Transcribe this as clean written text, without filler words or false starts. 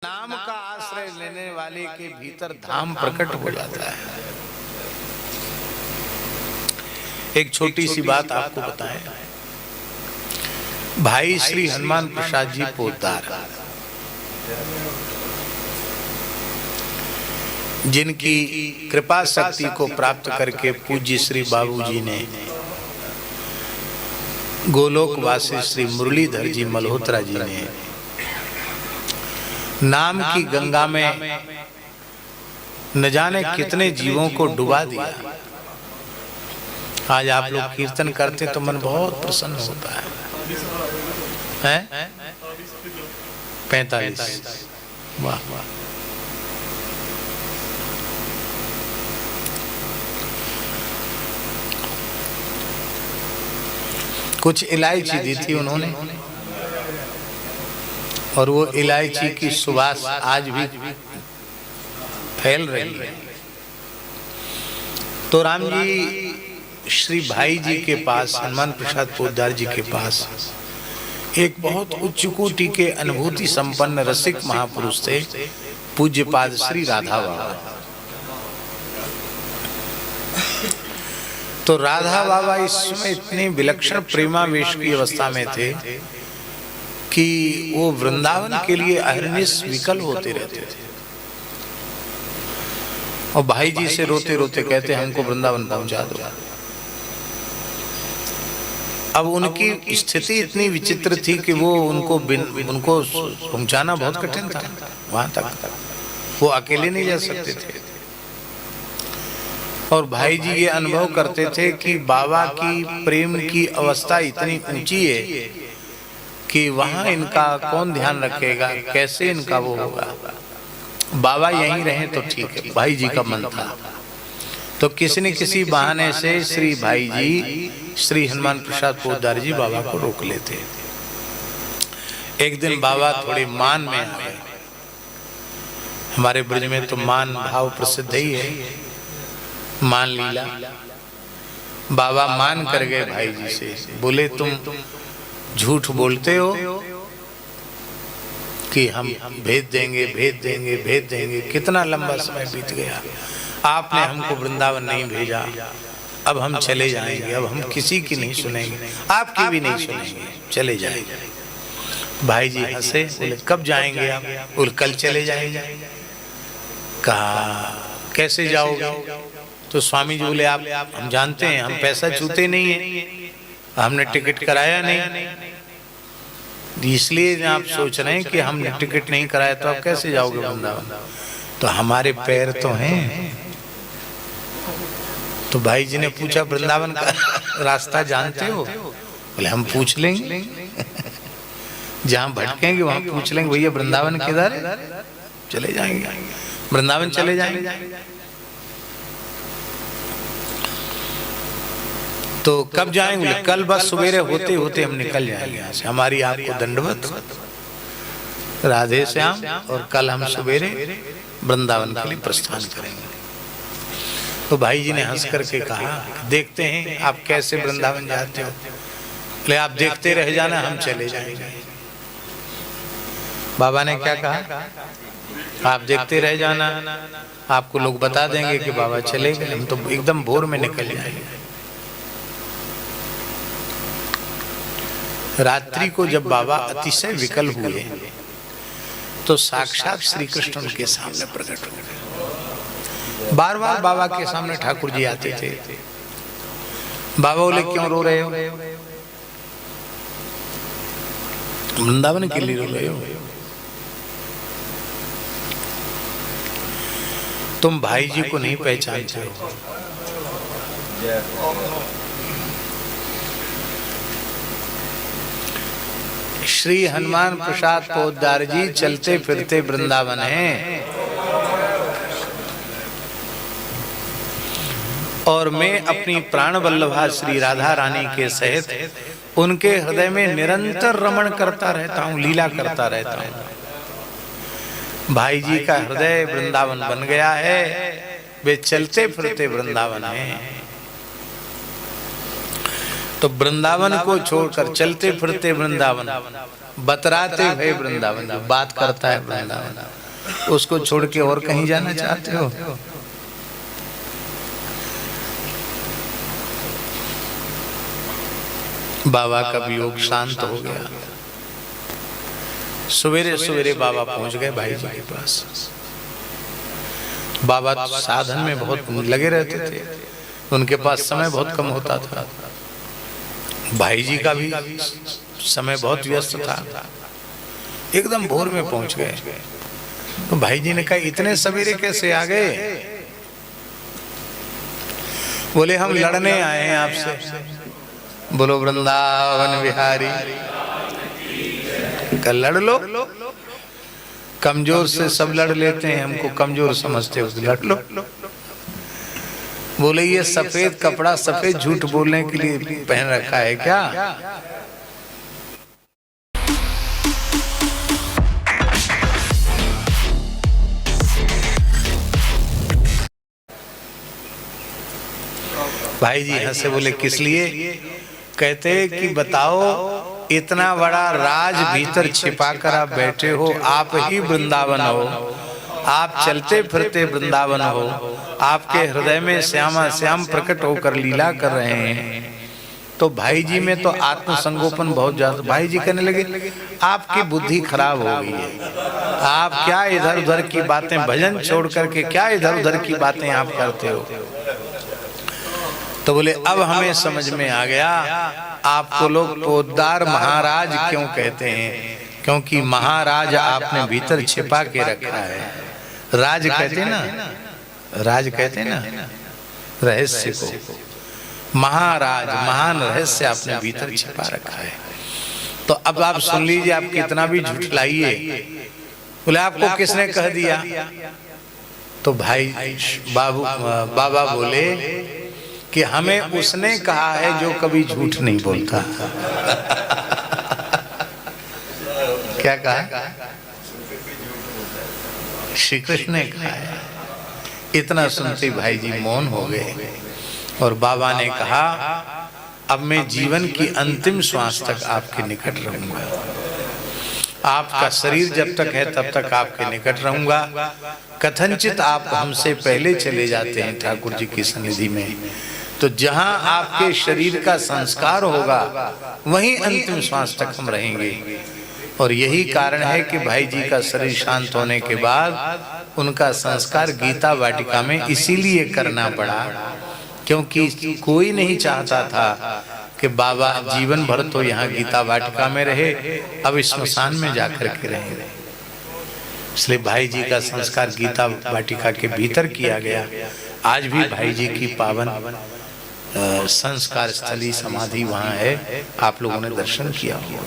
नाम का आश्रय लेने वाले के भीतर धाम प्रकट हो जाता है। एक छोटी सी बात आपको बताएं। भाई श्री हनुमान प्रसाद जी पोद्दार, जिनकी कृपा शक्ति को प्राप्त करके पूज्य श्री बाबूजी ने गोलोकवासी श्री मुरलीधर जी मल्होत्रा जी ने नाम की गंगा में न जाने कितने जीवों को डुबा दिया। आज आप लोग कीर्तन करते तो मन बहुत प्रसन्न होता है। 45। वाह वाह। कुछ इलायची दी थी उन्होंने, और वो इलायची की सुवास आज भी फैल रही है। तो राम जी श्री भाई जी के पास, हनुमान प्रसाद पोद्दार जी के पास एक बहुत उच्च कोटि के अनुभूति संपन्न रसिक महापुरुष थे, पूज्यपाद श्री राधा बाबा। तो राधा बाबा इस समय इतने विलक्षण प्रेमावेश की अवस्था में थे कि वो वृंदावन के लिए अहर्निश विकल होते रहते थे, और भाई जी से रोते रोते कहते हमको वृंदावन पहुंचा दो। अब उनकी स्थिति इतनी विचित्र थी कि वो उनको पहुंचाना बहुत कठिन था। वहां तक वो अकेले नहीं जा सकते थे, और भाई जी ये अनुभव करते थे कि बाबा की प्रेम की अवस्था इतनी ऊंची है कि वहां इनका कौन ध्यान रखेगा, कैसे इनका वो होगा। बाबा यहीं रहे तो ठीक है, भाई जी का मन था। तो किसी न किसी बहाने से श्री भाई जी श्री हनुमान प्रसाद पोद्दार जी बाबा को रोक लेते। एक दिन बाबा थोड़े मान में आ गए। हमारे ब्रज में तो मान भाव प्रसिद्ध ही है, मान लीला। बाबा मान कर गए भाई जी से, बोले तुम झूठ बोलते हो कि हम भेज देंगे भेज देंगे भेज देंगे। कितना लंबा समय बीत गया, आपने हमको वृंदावन नहीं भेजा, अब हम चले जाएंगे, अब हम किसी की नहीं सुनेंगे, आपकी भी नहीं सुनेंगे, चले जाएंगे। भाई जी हंसे, बोले कब जाएंगे आप? बोले कल चले जाएंगे। कहा कैसे जाओगे? तो स्वामी जी बोले आप हम जानते हैं, हम पैसा छूते नहीं है, हमने टिकट कराया नहीं, इसलिए आप सोच रहे हैं कि हमने टिकट नहीं कराया तो आप कैसे जाओगे वृंदावन? तो हमारे पैर तो हैं। तो भाई जी ने पूछा वृंदावन का रास्ता जानते हो? बोले हम पूछ लेंगे, जहां भटकेंगे वहां पूछ लेंगे, भैया वृंदावन किधर है, चले जाएंगे, वृंदावन चले जाएंगे। तो कब जाएंगे? कल बस सवेरे होते होते हम निकल जाएंगे यहाँ से। हमारी आपको दंडवत, राधे श्याम, और कल हम सवेरे वृंदावन के लिए प्रस्थान करेंगे। तो भाई जी ने हंस करके कहा देखते हैं आप कैसे वृंदावन जाते हो। बोले आप देखते रह जाना, हम चले जाएंगे। बाबा ने क्या कहा? आप देखते रह जाना, आपको लोग बता देंगे कि बाबा चले गए, हम तो एकदम भोर में निकल जाएंगे। रात्रि को जब बाबा अतिशय विकल हुए तो साक्षात श्री कृष्ण उनके सामने प्रकट हो गए। बार बार बाबा के सामने ठाकुर जी आते थे। बाबा बोले क्यों रो रहे हो? वृंदावन के लिए रो रहे हो? तुम भाई जी को नहीं पहचानते हो। श्री हनुमान प्रसाद पोद्दार जी चलते फिरते वृंदावन हैं, और मैं अपनी प्राण वल्लभा श्री राधा रानी के सहित उनके हृदय में निरंतर रमण करता रहता हूँ, लीला करता रहता हूँ। भाई जी का हृदय वृंदावन बन गया है, वे चलते फिरते वृंदावन हैं। तो वृंदावन को छोड़कर चलते फिरते वृंदावन, बतराते भय वृंदावन, जो बात करता है वृंदावन, उसको छोड़ के और कहीं जाना चाहते हो? बाबा का वियोग शांत हो गया। सवेरे सवेरे बाबा पहुंच गए भाई जी के पास। बाबा साधन में बहुत लगे रहते थे, उनके पास समय बहुत कम होता था। भाई जी का भी समय बहुत व्यस्त था। एकदम भोर में पहुंच गए। तो भाई जी ने कहा इतने सवेरे कैसे आ गए? बोले हम लड़ने आए हैं आपसे। बोलो वृंदावन बिहारी। कल लड़ लो, कमजोर से सब लड़ लेते हैं, हमको कमजोर समझते हो, लड़ लो। बोले ये सफेद कपड़ा सफेद झूठ बोलने के लिए पहन रखा है क्या? भाई जी हंसे, बोले किस लिए? कहते कि बताओ इतना बड़ा राज भीतर छिपा कर आप बैठे हो, आप ही वृंदावन हो, आप चलते फिरते वृंदावन हो, आपके हृदय में श्यामा श्याम प्रकट होकर लीला कर रहे हैं। तो भाई जी में तो आत्मसंगोपन बहुत ज्यादा। भाई जी कहने लगे आपकी बुद्धि खराब हो गई है, आप क्या इधर उधर की बातें, भजन छोड़ करके क्या इधर उधर की बातें आप करते हो? तो बोले अब हमें समझ में आ गया आपको लोग पोद्दार महाराज क्यों कहते हैं, क्योंकि महाराज आपने भीतर छिपा के रखा है। राज कहते ना, राज कहते ना रहस्य को, महाराज महान रहस्य आपने भीतर छिपा रखा है। तो अब आप सुन लीजिए, आप कितना भी झुठलाइए। बोले आपको किसने कह दिया? तो भाई बाबा बोले कि हमें उसने कहा है जो कभी झूठ नहीं बोलता। क्या कहा? श्री कृष्ण ने कहा है। इतना सुनते भाई जी मौन हो गए और बाबा ने कहा अब मैं जीवन की अंतिम श्वास तक आपके निकट रहूंगा, आपका शरीर जब तक है तब तक आपके निकट रहूंगा। कथनचित आप हमसे पहले चले जाते हैं ठाकुर जी की सन्निधि में, तो जहां आपके शरीर का संस्कार होगा वहीं अंतिम श्वास तक हम रहेंगे। और यही कारण है कि भाई जी का शरीर शांत होने के बाद उनका संस्कार गीता वाटिका में इसीलिए करना पड़ा, क्योंकि कोई नहीं चाहता था कि बाबा जीवन भर तो यहाँ गीता वाटिका में रहे, अब स्मशान में जाकर के रहेंगे। इसलिए भाई जी का संस्कार गीता वाटिका के भीतर किया गया। आज भी भाई जी की पावन संस्कार स्थली समाधि वहाँ है, आप लोगों ने दर्शन किया होगा।